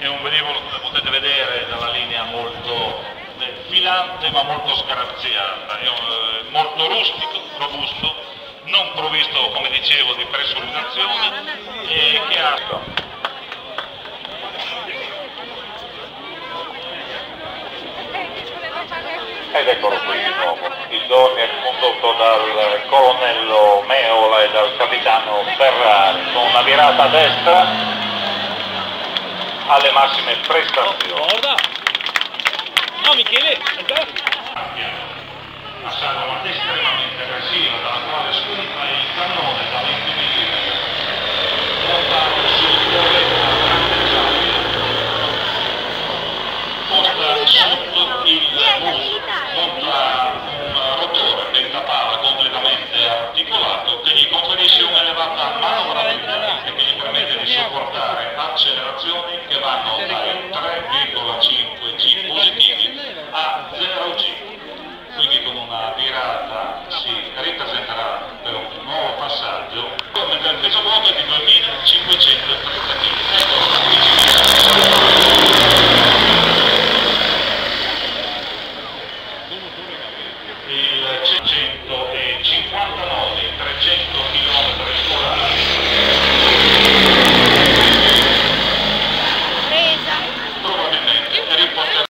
È un velivolo, come potete vedere, dalla linea molto filante ma molto scaraziata, è molto rustico, robusto, non provvisto, come dicevo, di pressurizzazione e che ha... Ed eccolo qui di nuovo, il drone è condotto dal colonnello Meola e dal capitano Ferrari con una virata a destra alle massime prestazioni. Guarda! No Michele! A salvo estremamente aggressiva dalla quale